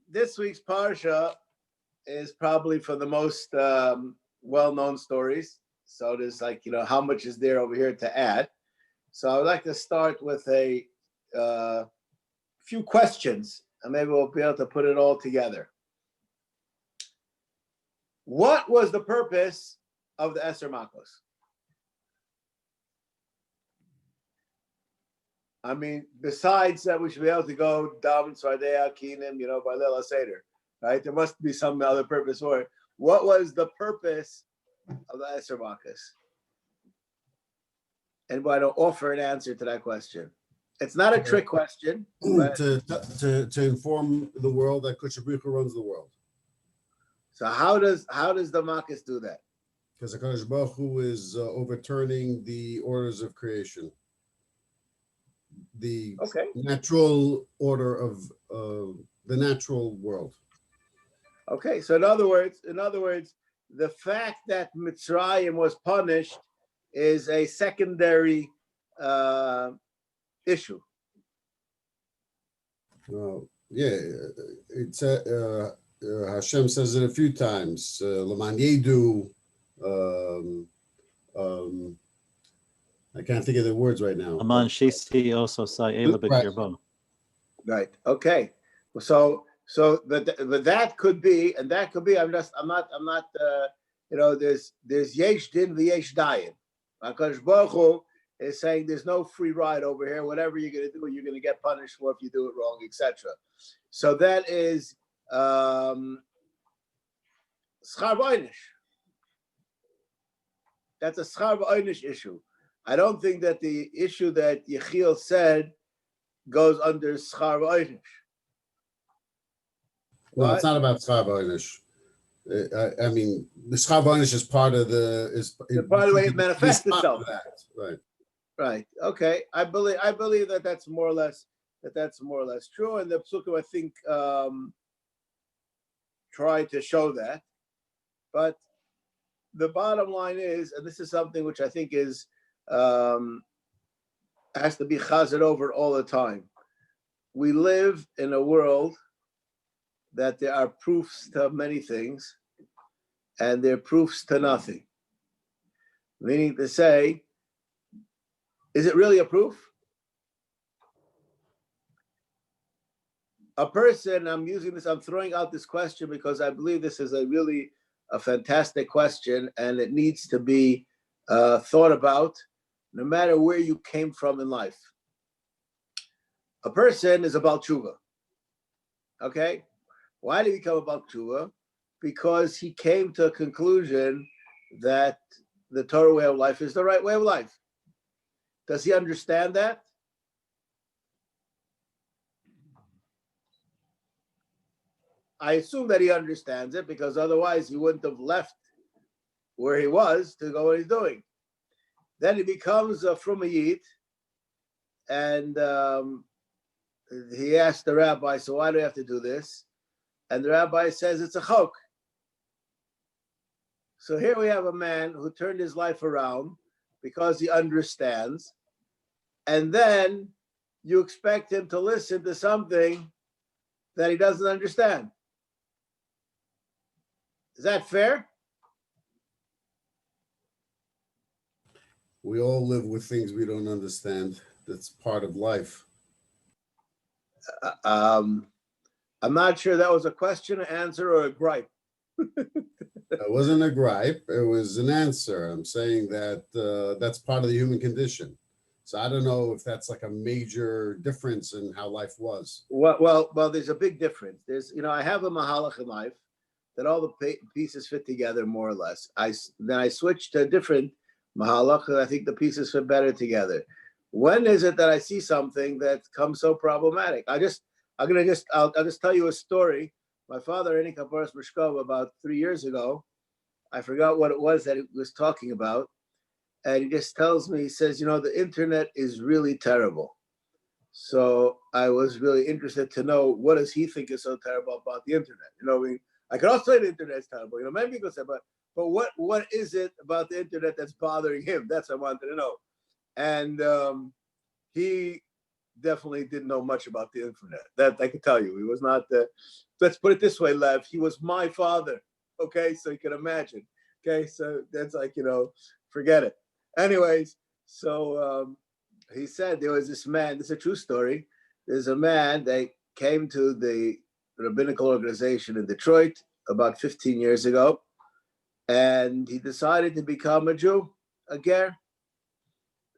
This week's Parsha is probably for the most well-known stories. So there's how much is there over here to add? So I would like to start with a few questions, and maybe we'll be able to put it all together. What was the purpose of the Eser Makos? I mean, besides that, we should be able to go daven Svardea Kinim, by Leila Seder, right? There must be some other purpose for it. What was the purpose of the Eser Makos? Anybody don't offer an answer to that question? It's not a trick question. But to inform the world that Kushabricha runs the world. So how does the Makos do that? Because the Kadosh Baruch Hu is overturning the orders of creation. The natural order of the natural world. Okay, so in other words, the fact that Mitzrayim was punished is a secondary issue. It's Hashem says it a few times. L'man yedu. I can't think of the words right now. Aman Shisi also say Right. Okay. So but that could be, and that could be. I'm not. There's yesh din v'yesh dayin. HaKadosh Baruch Hu is saying there's no free ride over here. Whatever you're going to do, you're going to get punished for if you do it wrong, etc. So that is schar v'einish. That's a schar v'einish issue. I don't think that the issue that Yechiel said goes under schar v'einish. No, it's not about schar v'einish. I mean, the schar v'einish is part of part of the way it manifests itself. Right. Right. Okay. I believe that's more or less true, and the Psukim I think try to show that. But the bottom line is, and this is something which I think is has to be chazed over all the time. We live in a world that there are proofs to many things, and there are proofs to nothing. Meaning to say, is it really a proof? A person, I'm throwing out this question because I believe this is a fantastic question, and it needs to be thought about no matter where you came from in life. A person is a Baal Tshuva. Okay? Why did he become a Baal Tshuva? Because he came to a conclusion that the Torah way of life is the right way of life. Does he understand that? I assume that he understands it, because otherwise he wouldn't have left where he was to go what he's doing. Then he becomes a Fruma Yid, and he asked the rabbi, so why do I have to do this? And the rabbi says it's a chok. So here we have a man who turned his life around because he understands, and then you expect him to listen to something that he doesn't understand. Is that fair? We all live with things we don't understand. That's part of life. I'm not sure that was a question, an answer, or a gripe. It wasn't a gripe. It was an answer. I'm saying that that's part of the human condition. So I don't know if that's like a major difference in how life was. Well, there's a big difference. I have a mahalach in life that all the pieces fit together more or less. Then I switched to a different mahalach, and I think the pieces fit better together. When is it that I see something that comes so problematic? I'll just tell you a story. My father, Enik Kaparas Mishkov, about 3 years ago, I forgot what it was that he was talking about, and he just tells me, he says, the internet is really terrible. So I was really interested to know, what does he think is so terrible about the internet? I could also say the internet is terrible. Many people say, but what is it about the internet that's bothering him? That's what I wanted to know. And he definitely didn't know much about the internet. That I can tell you. He was not let's put it this way, Lev. He was my father. Okay, so you can imagine. Okay, so that's like, forget it. Anyways, so he said there was this man, this is a true story. There's a man that came to the rabbinical organization in Detroit about 15 years ago, and he decided to become a Jew, a ger.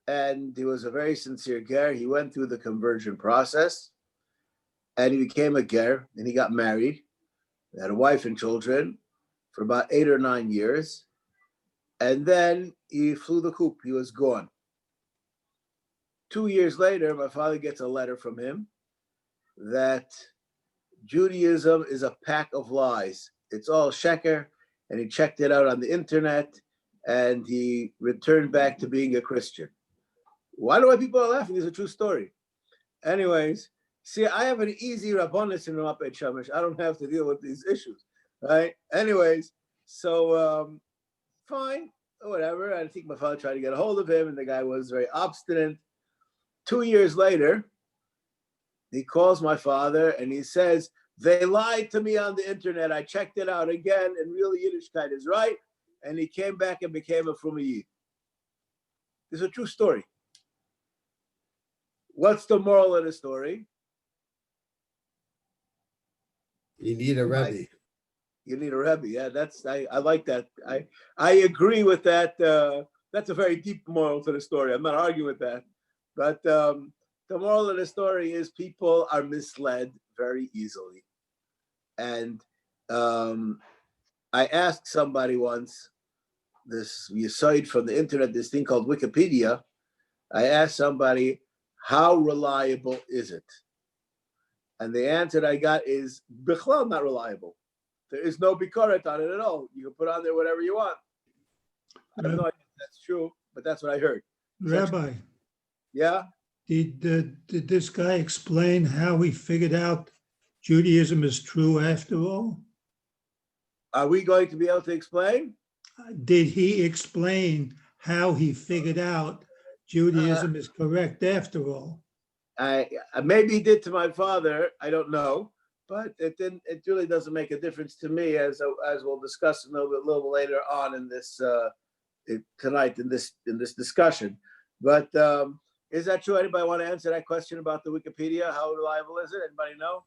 And he was a very sincere ger. He went through the conversion process, and he became a ger, and he got married, he had a wife and children for about 8 or 9 years. And then he flew the coop. He was gone. 2 years later, my father gets a letter from him that Judaism is a pack of lies. It's all sheker. And he checked it out on the internet, and he returned back to being a Christian. Why do people are laughing? It's a true story. Anyways, see, I have an easy rabbonis in Ramat Beit Shemesh. I don't have to deal with these issues, right? Anyways, so fine, whatever. I think my father tried to get a hold of him, and the guy was very obstinate. 2 years later, he calls my father, and he says, they lied to me on the internet. I checked it out again, and really Yiddishkeit is right. And he came back and became a Fruma Yid. This is a true story. What's the moral of the story? You need a Rebbe. You need a Rebbe. Yeah, I like that. I agree with that. That's a very deep moral to the story. I'm not arguing with that. But the moral of the story is people are misled very easily. And I asked somebody once, you cite from the internet, this thing called Wikipedia. I asked somebody, how reliable is it? And the answer I got is, bichlal, not reliable. There is no bikaret on it at all. You can put on there whatever you want. I have no idea if that's true, but that's what I heard. Rabbi, yeah? did this guy explain how he figured out Judaism is true after all? Are we going to be able to explain? Did he explain how he figured out Judaism is correct after all? Maybe he did to my father. I don't know, but it didn't. It really doesn't make a difference to me, as we'll discuss a little bit later on in this tonight in this discussion. But is that true? Anybody want to answer that question about the Wikipedia? How reliable is it? Anybody know?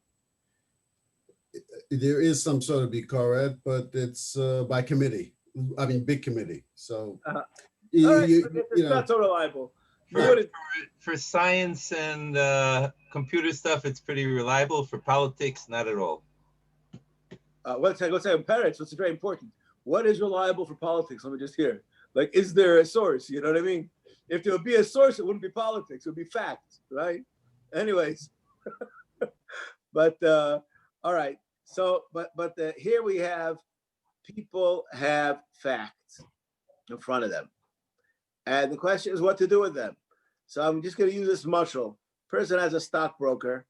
There is some sort of bikaret, but it's by committee. I mean, big committee. So it's not so reliable. For science and computer stuff, it's pretty reliable. For politics, not at all. Let's say parents. What's very important? What is reliable for politics? Let me just hear. Like, is there a source? You know what I mean? If there would be a source, it wouldn't be politics. It would be facts, right? Anyways, but all right. So, but here we have people have facts in front of them, and the question is what to do with them. So I'm just going to use this mashal. Person has a stockbroker,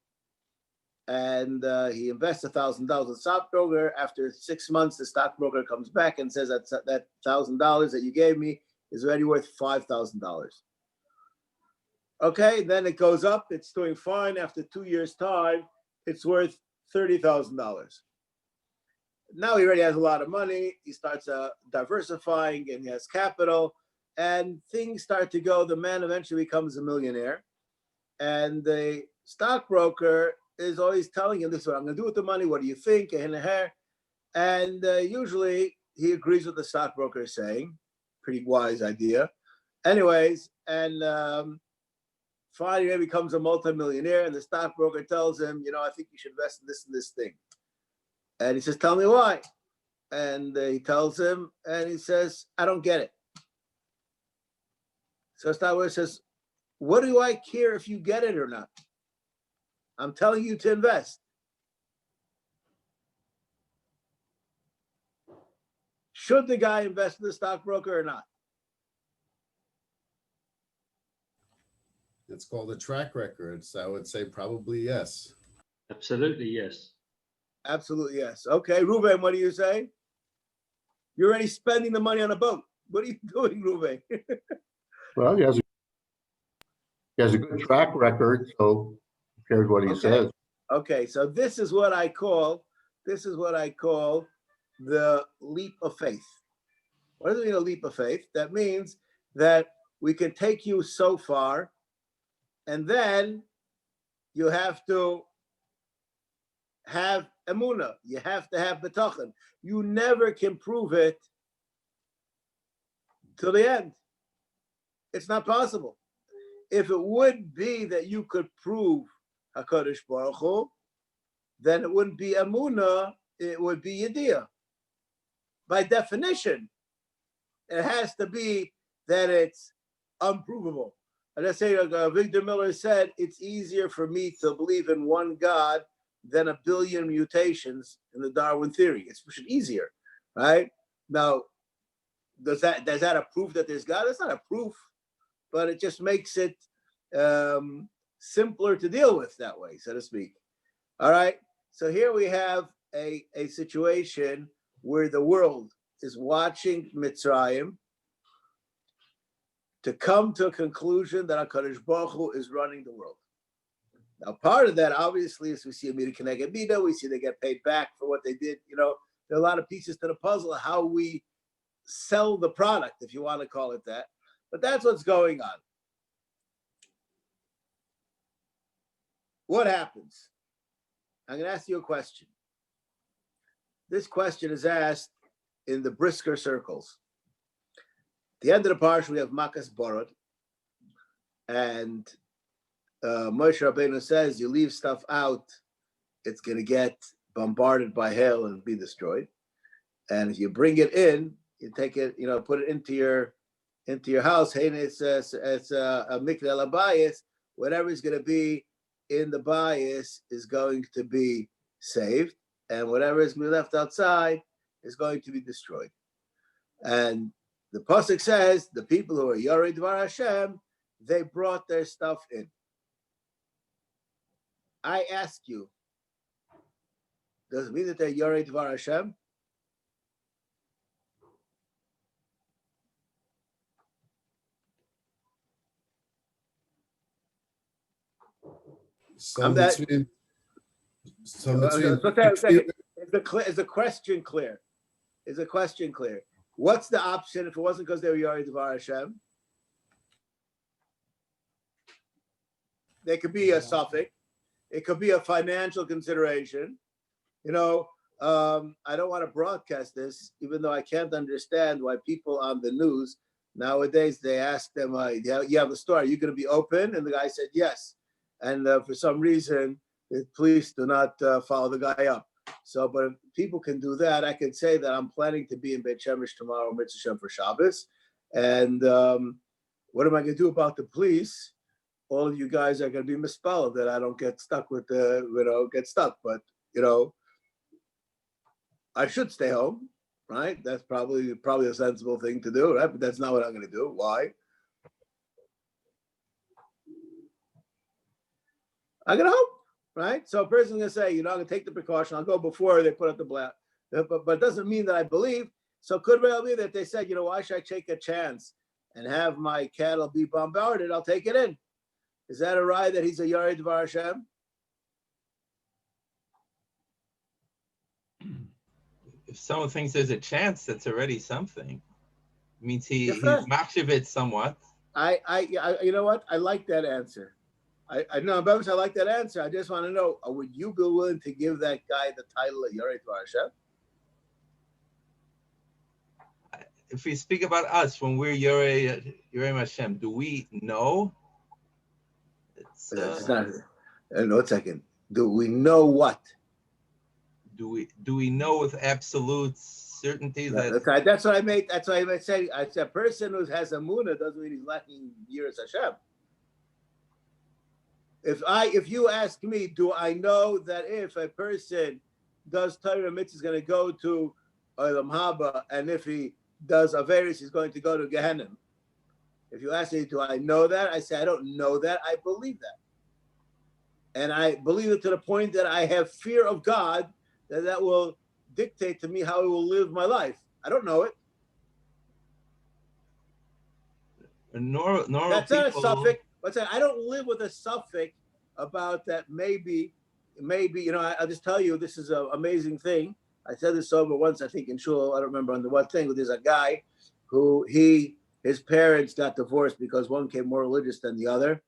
and he invests $1,000 in stockbroker. After 6 months, the stockbroker comes back and says that $1,000 that you gave me is already worth $5,000. Okay, then it goes up. It's doing fine. After 2 years' time, it's worth $30,000. Now he already has a lot of money. He starts diversifying, and he has capital, and things start to go. The man eventually becomes a millionaire, and the stockbroker is always telling him, this is what I'm going to do with the money. What do you think? And usually he agrees with the stockbroker is saying. Pretty wise idea. Anyways, and finally he becomes a multimillionaire, and the stockbroker tells him, I think you should invest in this and this thing. And he says, tell me why. And he tells him, and he says, I don't get it. So the stockbroker says, what do I care if you get it or not? I'm telling you to invest. Should the guy invest in the stockbroker or not? It's called a track record. So I would say probably yes. Absolutely, yes. Absolutely, yes. Okay, Ruben, what do you say? You're already spending the money on a boat. What are you doing, Ruben? Well, He has a good track record, so who cares what he Okay. says? Okay, so this is what I call the leap of faith. What does it mean, a leap of faith? That means that we can take you so far, and then you have to have emunah. You have to have betachon. You never can prove it till the end. It's not possible. If it would be that you could prove HaKadosh Baruch Hu, then it wouldn't be emunah, it would be yediyah. By definition, it has to be that it's unprovable. And I say, Victor Miller said, it's easier for me to believe in one God than a billion mutations in the Darwin theory. It's easier, right? Now, does that a proof that there's God? It's not a proof, but it just makes it simpler to deal with that way, so to speak. All right. So here we have a situation where the world is watching Mitzrayim to come to a conclusion that HaKadosh Baruch Hu is running the world. Now, part of that, obviously, is we see a Mida Keneged Mida, we see they get paid back for what they did. You know, there are a lot of pieces to the puzzle, how we sell the product, if you want to call it that. But that's what's going on. What happens? I'm going to ask you a question. This question is asked in the Brisker circles. At the end of the parsha, we have Makas Borod, and Moshe Rabbeinu says, you leave stuff out, it's going to get bombarded by hail and be destroyed. And if you bring it in, you take it, you know, put it into your house. Hey, it's a mikveh abayis. Whatever is going to be in the bias is going to be saved, and whatever is going to be left outside is going to be destroyed. And the pasuk says the people who are Yorei Dvar Hashem, they brought their stuff in. I ask you, does it mean that they're Yorei Dvar Hashem? So Is the question clear? Is the question clear? What's the option if it wasn't because they were Yorei Dvar Hashem? There could be a suffix. It could be a financial consideration. You know, I don't want to broadcast this, even though I can't understand why people on the news nowadays, they ask them, you have a store, are you going to be open? And the guy said, yes. And for some reason, the police do not follow the guy up. So, but if people can do that, I can say that I'm planning to be in Beit Shemesh tomorrow, Mitzvah Shem, for Shabbos. And what am I going to do about the police? All of you guys are going to be misspelled that I don't get stuck with get stuck. But, I should stay home, right? That's probably a sensible thing to do, right? But that's not what I'm going to do. Why? I'm going to hope, right? So a person's going to say, I'm going to take the precaution. I'll go before they put up the black. But it doesn't mean that I believe. So could well be that they said, why should I take a chance and have my cattle be bombarded? I'll take it in. Is that a right that he's a Yorei Dvar Hashem? If someone thinks there's a chance, that's already something. It means he's machshav it somewhat. You know what? I like that answer. I know, Bevis, I like that answer. I just want to know, would you be willing to give that guy the title of Yorei Dvar Hashem? If we speak about us, when we're Yorei Hashem, do we know? It's not. No, a second. Do we know what? Do we know with absolute certainty that? That's what I made. That's why I say. I said, a person who has a munah doesn't mean he's lacking yiras Hashem. If you ask me, do I know that if a person does Torah mitzvah, is going to go to Olam Haba, and if he does Averis, he's going to go to Gehenna? If you ask me, do I know that? I say, I don't know that. I believe that. And I believe it to the point that I have fear of God that will dictate to me how I will live my life. I don't know it. Normal That's people, not a suffix. But I don't live with a suffix about that. Maybe, I'll just tell you, this is an amazing thing. I said this over once, I think in shul. I don't remember under what thing. But there's a guy who his parents got divorced because one came more religious than the other,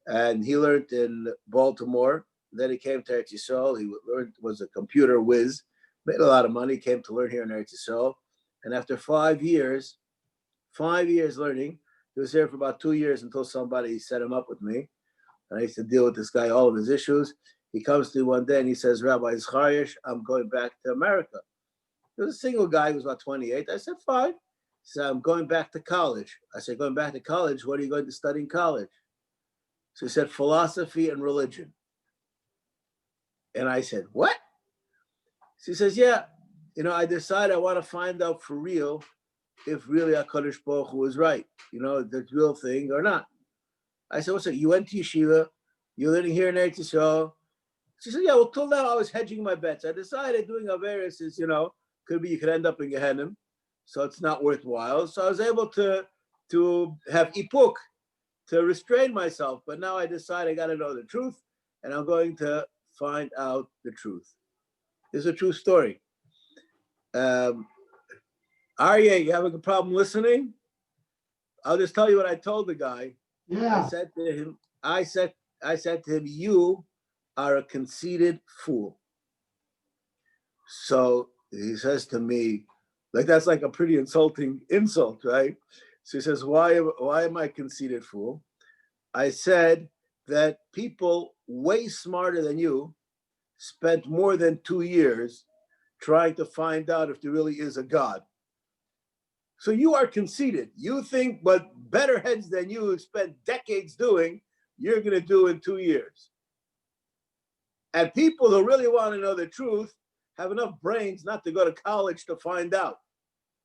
and he learned in Baltimore. Then he came to Eretz Yisrael. He was a computer whiz, made a lot of money. Came to learn here in Eretz Yisrael, and after 5 years learning, he was here for about 2 years until somebody set him up with me. And I used to deal with this guy, all of his issues. He comes to me one day and he says, Rabbi Zcharyas, I'm going back to America. He was a single guy, he was about 28. I said, fine. He said, I'm going back to college. I said, going back to college? What are you going to study in college? So he said, philosophy and religion. And I said, what? So he says, yeah, I decided I want to find out for real if really HaKadosh Baruch Hu was right, the real thing or not. I said, what's it? You went to yeshiva, you're living here in Eretz Yisrael. She said, yeah, well, till now I was hedging my bets. I decided doing Averis is, could be you could end up in Gehenna, so it's not worthwhile. So I was able to have ipuk, to restrain myself. But now I decide I got to know the truth, and I'm going to find out the truth. This is a true story. Aryeh, you having a problem listening? I'll just tell you what I told the guy. Yeah. I said to him, you are a conceited fool. So he says to me, like that's like a pretty insulting insult, right? So he says, why am I a conceited fool? I said that people way smarter than you spent more than 2 years trying to find out if there really is a God. So you are conceited. You think what better heads than you have spent decades doing, you're going to do in 2 years. And people who really want to know the truth have enough brains not to go to college to find out.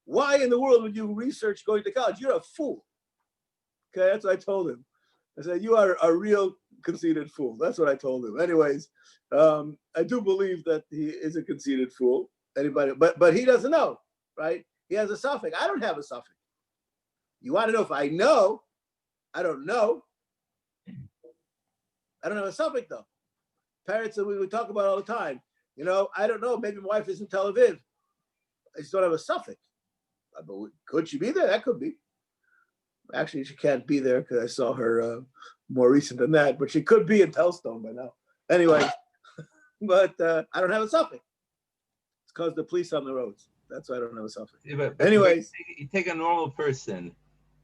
Why in the world would you research going to college? You're a fool. Okay, that's what I told him. I said, you are a real conceited fool. That's what I told him. Anyways, I do believe that he is a conceited fool. Anybody, but he doesn't know, right? He has a suffix. I don't have a suffix. You want to know if I know? I don't know. I don't have a suffix though. Parents that we would talk about all the time. I don't know. Maybe my wife is in Tel Aviv. I just don't have a suffix. But could she be there? That could be. Actually, she can't be there because I saw her more recent than that. But she could be in Telstone by now. Anyway, but I don't have a suffix. It's because the police on the roads. That's why I don't have a suffix. Yeah, but anyways, you take a normal person,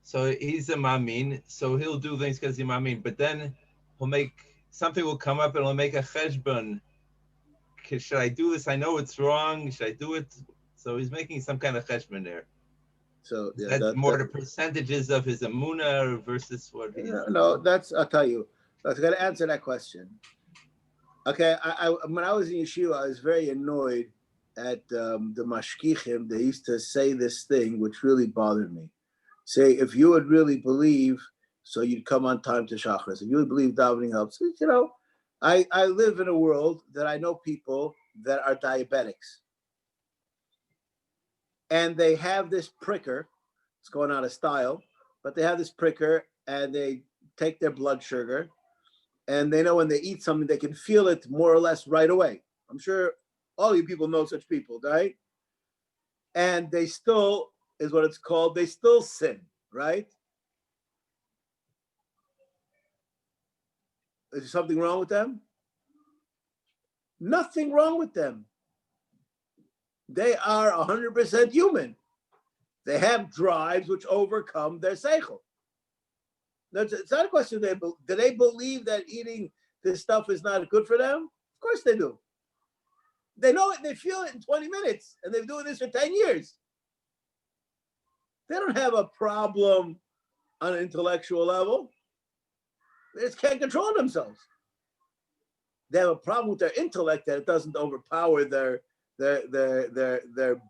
so he's a mamin, so he'll do things because he's a mamin, but then something will come up and he'll make a cheshbon. Should I do this? I know it's wrong. Should I do it? So he's making some kind of cheshbon there. So yeah, that's more the percentages of his amuna versus what he's. No, I'll tell you. I was going to answer that question. Okay, I when I was in yeshiva, I was very annoyed at the mashkichim. They used to say this thing, which really bothered me. Say, if you would really believe, so you'd come on time to Shachris. If you would believe davening helps. I live in a world that I know people that are diabetics. And they have this pricker. It's going out of style, but they have this pricker and they take their blood sugar and they know when they eat something, they can feel it more or less right away. I'm sure all you people know such people, right? And they still, is what it's called, they still sin, right? Is there something wrong with them? Nothing wrong with them. They are 100% human. They have drives which overcome their seichel. It's not a question, do they believe that eating this stuff is not good for them? Of course they do. They know it, they feel it in 20 minutes, and they've been doing this for 10 years. They don't have a problem on an intellectual level. They just can't control themselves. They have a problem with their intellect that it doesn't overpower their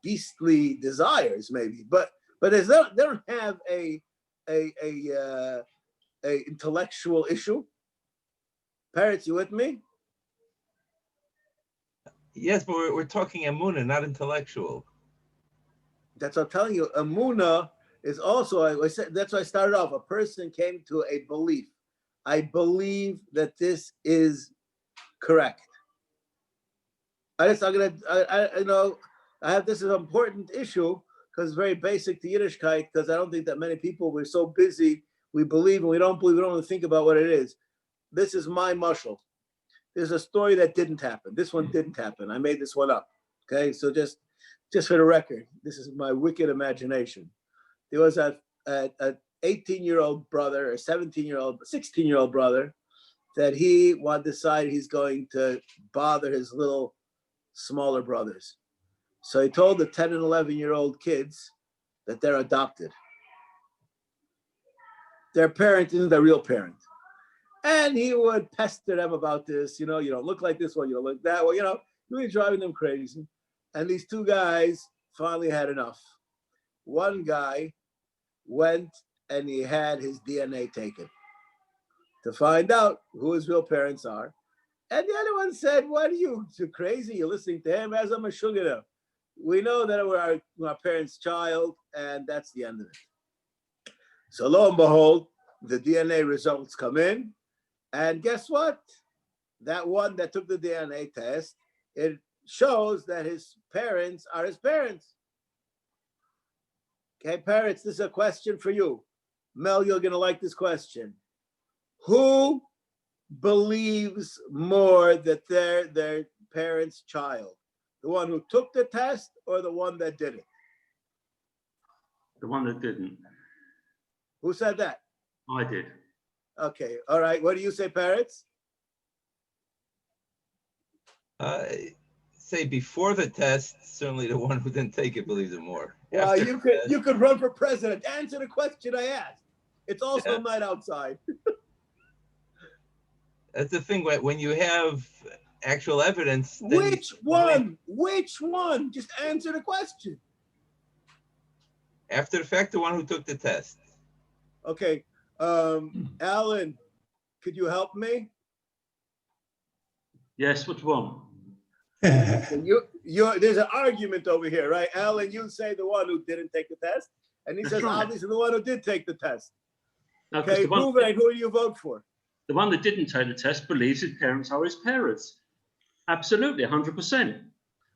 beastly desires, maybe. But they don't have a intellectual issue. Parrots, you with me? Yes, but we're talking amuna, not intellectual. That's what I'm telling you. Amuna is also, I said, that's why I started off. A person came to a belief. I believe that this is correct. I have this is an important issue because it's very basic to Yiddishkeit, because I don't think that many people, we're so busy, we believe and we don't believe, we don't even think about what it is. This is my mushal. There's a story that didn't happen. This one didn't happen. I made this one up. Okay, so just for the record, this is my wicked imagination. There was a 18-year-old brother, or 17-year-old, 16-year-old brother, that he decided he's going to bother his little smaller brothers. So he told the 10 and 11-year-old kids that they're adopted. Their parent isn't their real parent. And he would pester them about this, you don't look like this one, you don't look that way, really driving them crazy. And these two guys finally had enough. One guy went and he had his DNA taken to find out who his real parents are. And the other one said, what are you crazy? You're listening to him as a mashugana. We know that we're our parents' child, and that's the end of it. So lo and behold, the DNA results come in. And guess what? That one that took the DNA test, it shows that his parents are his parents. Okay, parents, this is a question for you. Mel, you're going to like this question. Who believes more that they're their parents' child? The one who took the test or the one that did it? The one that didn't. Who said that? I did. Okay, all right. What do you say, parents? Say before the test, certainly the one who didn't take it believes it more. Well, After you could run for president. Answer the question I asked. It's also night outside. That's the thing. When you have actual evidence, then Which one? Which one? Just answer the question. After the fact, the one who took the test. Okay, Alan, could you help me? Yes, which one? There's an argument over here, right? Alan, you say the one who didn't take the test, and he That's says right. obviously the one who did take the test. No, 'cause Okay, prove it. And who do you vote for? the one that didn't take the test believes his parents are his parents. Absolutely, 100%.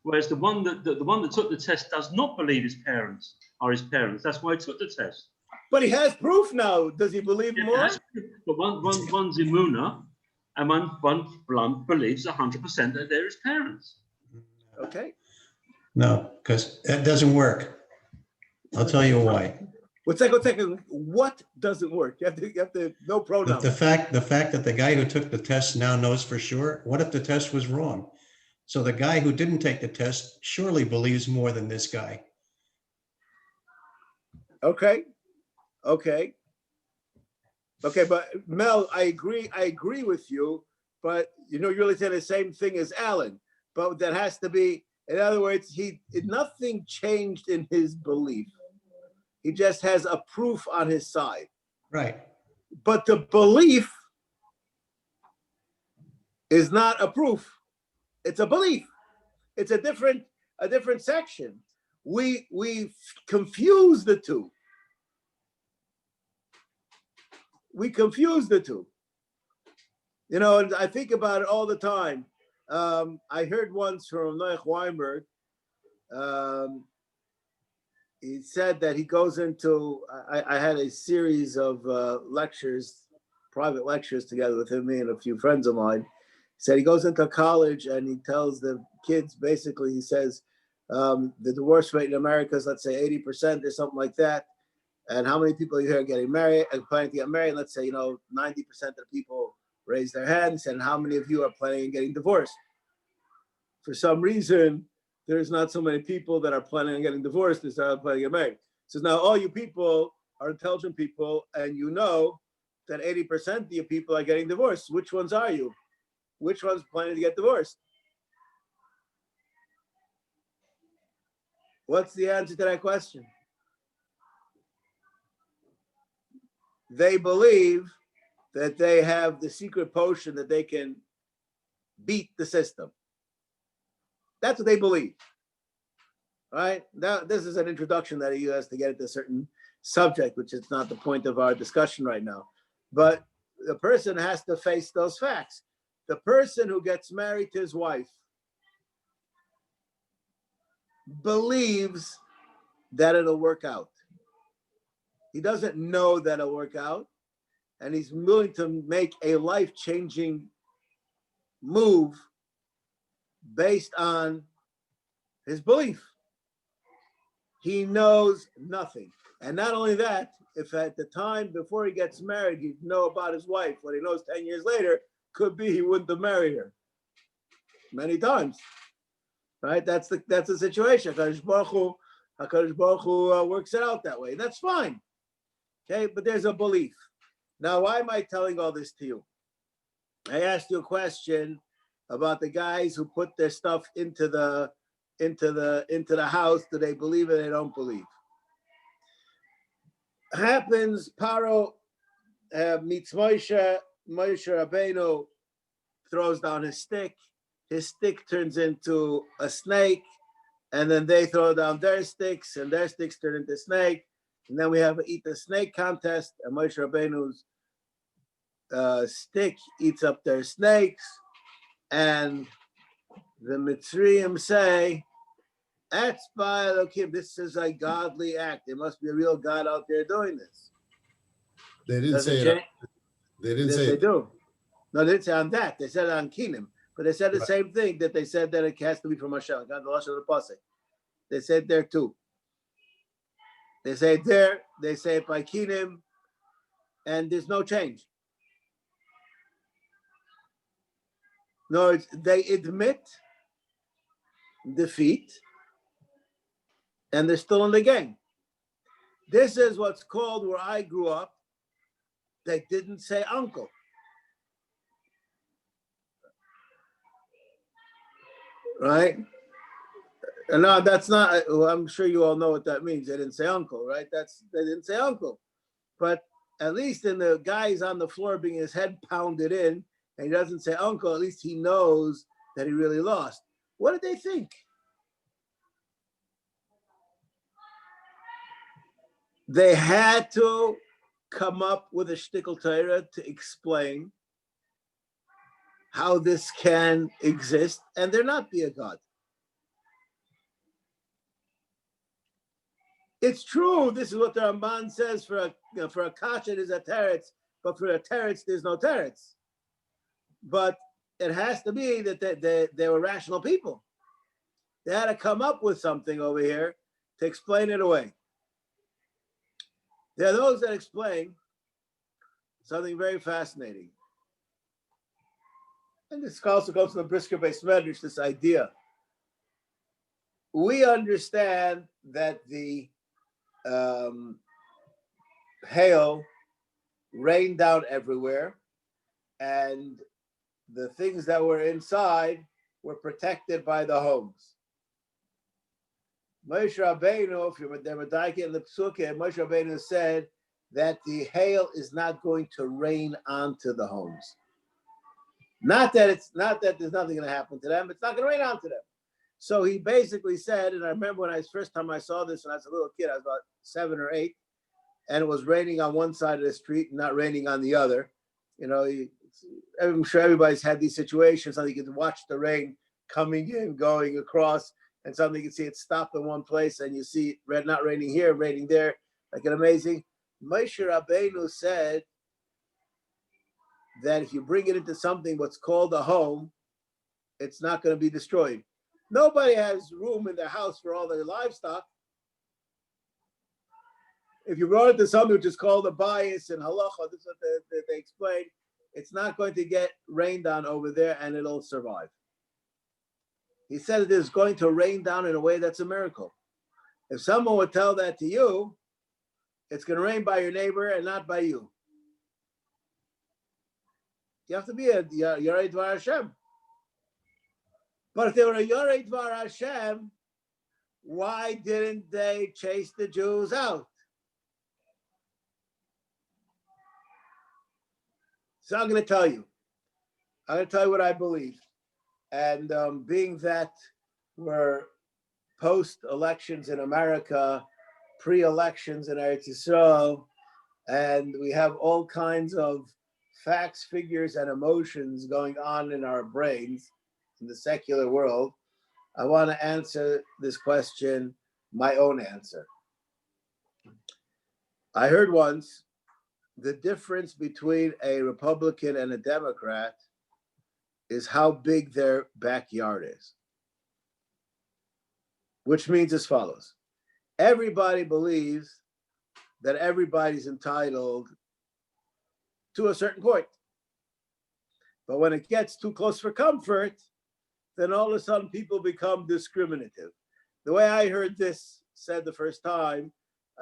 Whereas the one that took the test does not believe his parents are his parents. That's why he took the test. But he has proof now. Does he believe Yeah, more? but one's Imuna, and one believes 100% that they're his parents. Okay. No, because that doesn't work. I'll tell you why. One second. What doesn't work? You have to no The pronoun. fact that the guy who took the test now knows for sure, what if the test was wrong? So the guy who didn't take the test surely believes more than this guy. Okay. But Mel, I agree with you, but you're really saying the same thing as Alan. But that has to be, in other words, nothing changed in his belief. He just has a proof on his side. Right. But the belief is not a proof. It's a belief. It's a different section. We confuse the two. And I think about it all the time. I heard once from Noach Weinberg. He said that he goes into, I had a series of lectures, private lectures together with him, me and a few friends of mine. He said he goes into college and he tells the kids, basically, he says, the divorce rate in America is, let's say, 80% or something like that. And how many people here are getting married and planning to get married? Let's say, 90% of the people raise their hands. And how many of you are planning on getting divorced? For some reason, there's not so many people that are planning on getting divorced as are planning to get married. So now all you people are intelligent people, and you know that 80% of you people are getting divorced. Which ones are you? Which one's planning to get divorced? What's the answer to that question? They believe that they have the secret potion that they can beat the system. That's what they believe. Right? Now, this is an introduction that he has to get into a certain subject, which is not the point of our discussion right now. But the person has to face those facts. The person who gets married to his wife believes that it'll work out. He doesn't know that it'll work out, and he's willing to make a life-changing move based on his belief. He knows nothing. And not only that, if at the time before he gets married, he'd know about his wife, what he knows 10 years later, could be he wouldn't have married her. Many times. Right? That's the situation. HaKadosh Baruch Hu works it out that way. That's fine. Okay, but there's a belief. Now, why am I telling all this to you? I asked you a question about the guys who put their stuff into the house. Do they believe it? They don't believe. Happens. Paro meets Moshe. Moshe Rabbeinu throws down his stick. His stick turns into a snake, and then they throw down their sticks, and their sticks turn into snake. And then we have an eat the snake contest, and Moshe Rabbeinu's stick eats up their snakes, and the Mitzrayim say, "Etzba Elokim, this is a godly act. There must be a real God out there doing this." They didn't Does say it it. change? They didn't Yes, say they it. do. No, they didn't say on that. They said it on Kinim, but they said the Right. same thing that they said that it has to be from Hashem. God, the lashon of the pasuk. They said there too. They say it there. They say it by Kinim, and there's no change. No, they admit defeat, and they're still in the game. This is what's called, where I grew up, they didn't say uncle. Right? And no, that's not, well, I'm sure you all know what that means. They didn't say uncle, right? They didn't say uncle. But at least in the guy's on the floor being his head pounded in, and he doesn't say uncle, at least he knows that he really lost. What did they think? They had to come up with a shtickle Torah to explain how this can exist and there not be a God. It's true. This is what the Ramban says for a kasha there's a teretz, but for a teretz there's no teretz. But it has to be that they were rational people. They had to come up with something over here to explain it away. There are those that explain something very fascinating. And this also goes to the Brisker Beis Medrash, this idea. We understand that the hail rained down everywhere, and the things that were inside were protected by the homes. Moshe Rabbeinu, if you're in the Psukim, Moshe Rabbeinu said that the hail is not going to rain onto the homes. Not that there's nothing going to happen to them. It's not going to rain onto them. So he basically said, and I remember first time I saw this when I was a little kid, I was about 7 or 8, and it was raining on one side of the street and not raining on the other. You know, I'm sure everybody's had these situations. So you can watch the rain coming in, going across, and suddenly you can see it stop in one place, and you see it not raining here, raining there, like an amazing. Moshe Rabbeinu said that if you bring it into something what's called a home, it's not going to be destroyed. Nobody has room in their house for all their livestock. If you brought it to something which is called a bias and halacha, this is what they explain, it's not going to get rained on over there and it'll survive. He said it is going to rain down in a way that's a miracle. If someone would tell that to you, it's going to rain by your neighbor and not by you. You have to be a Yarei Dvar Hashem. But if they were a Yarei Dvar Hashem, why didn't they chase the Jews out? So I'm going to tell you. I'm going to tell you what I believe. And being that we're post-elections in America, pre-elections in Eretz Yisrael, and we have all kinds of facts, figures, and emotions going on in our brains in the secular world, I want to answer this question, my own answer. I heard once the difference between a Republican and a Democrat is how big their backyard is, which means as follows. Everybody believes that everybody's entitled to a certain point. But when it gets too close for comfort, then all of a sudden people become discriminative. The way I heard this said the first time,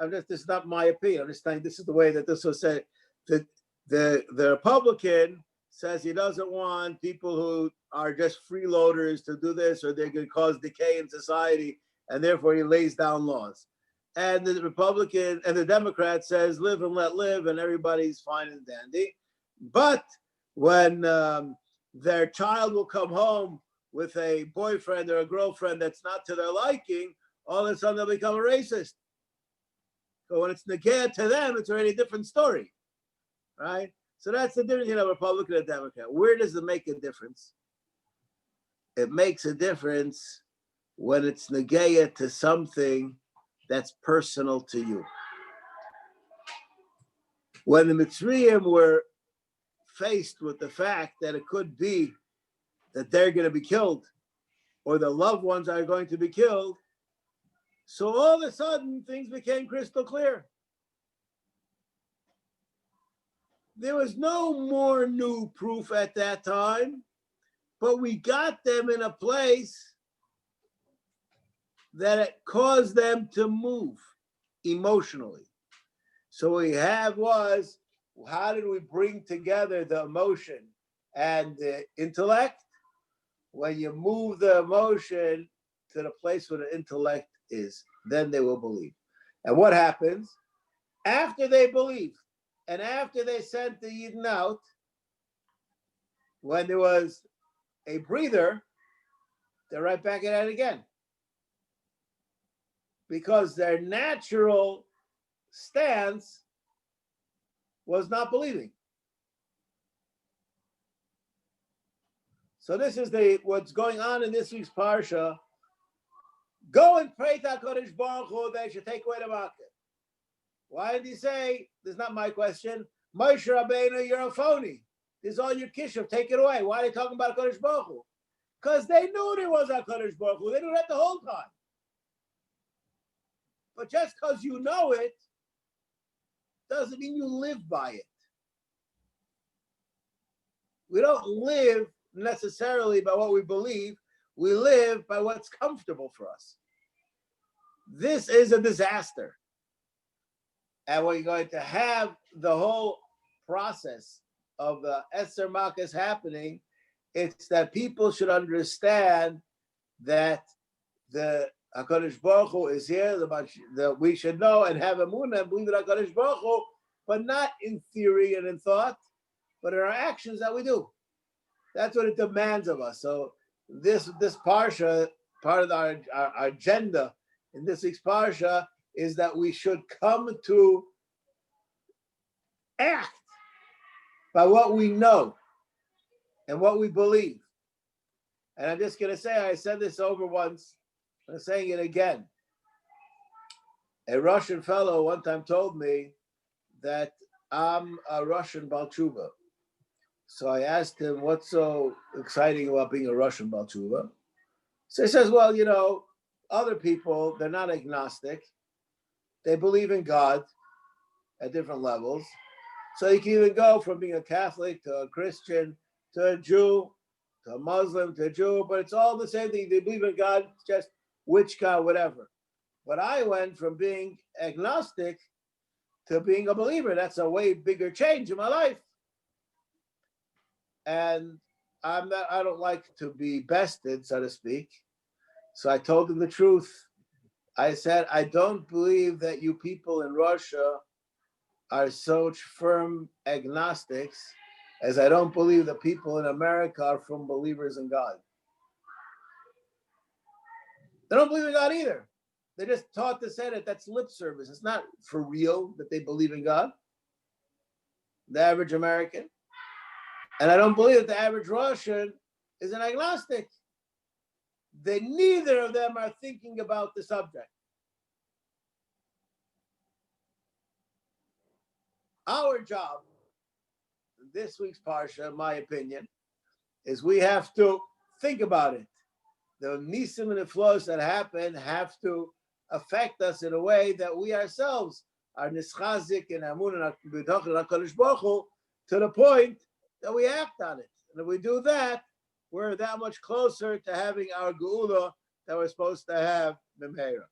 this is not my opinion. I'm just saying this is the way that this was said. The Republican says he doesn't want people who are just freeloaders to do this, or they're going to cause decay in society, and therefore he lays down laws. And the Republican and the Democrat says live and let live, and everybody's fine and dandy. But when their child will come home with a boyfriend or a girlfriend that's not to their liking, all of a sudden they'll become a racist. So when it's negaya to them, it's already a different story, right? So that's the difference, Republican and Democrat. Where does it make a difference? It makes a difference when it's negaya to something that's personal to you. When the Mitzrayim were faced with the fact that it could be that they're going to be killed or the loved ones are going to be killed, so all of a sudden things became crystal clear. There was no more new proof at that time, but we got them in a place that it caused them to move emotionally. So what we have was, how did we bring together the emotion and the intellect? When you move the emotion to the place where the intellect is, then they will believe. And what happens? After they believe, and after they sent the Yidden out, when there was a breather, they're right back at it again. Because their natural stance was not believing. So this is what's going on in this week's Parsha. Go and pray to HaKadosh Baruch Hu that they should take away the market. Why did he say, this is not my question, Moshe Rabbeinu, you're a phony. This is all your kishuv, take it away. Why are they talking about HaKadosh Baruch Hu? Because they knew there was HaKadosh Baruch Hu. They knew that the whole time. But just because you know it, doesn't mean you live by it. We don't live necessarily by what we believe. We live by what's comfortable for us. This is a disaster. And we're going to have the whole process of the Esther Makkos happening. It's that people should understand that the HaKadosh Baruch Hu is here, that we should know and have emunah and believe in HaKadosh Baruch Hu, but not in theory and in thought, but in our actions that we do. That's what it demands of us. So this Parsha, part of our agenda in this week's Parsha, is that we should come to act by what we know and what we believe. And I'm just going to say, I said this over once, I'm saying it again. A Russian fellow one time told me that I'm a Russian Baal Tshuva. So I asked him, what's so exciting about being a Russian Baal Tshuva? So he says, well, other people, they're not agnostic. They believe in God at different levels. So you can even go from being a Catholic to a Christian to a Jew to a Muslim to a Jew, but it's all the same thing. They believe in God, just which God, whatever. But I went from being agnostic to being a believer. That's a way bigger change in my life. And I don't like to be bested, so to speak. So I told him the truth. I said, I don't believe that you people in Russia are such firm agnostics as I don't believe the people in America are firm believers in God. They don't believe in God either. They just taught to say that that's lip service. It's not for real that they believe in God. The average American. And I don't believe that the average Russian is an agnostic. Neither of them are thinking about the subject. Our job, this week's Parsha, in my opinion, is we have to think about it. The nisim and the flows that happen have to affect us in a way that we ourselves are nischazik and amun and HaKadosh Baruch Hu to the point that we act on it. And if we do that, we're that much closer to having our geula that we're supposed to have b'meira.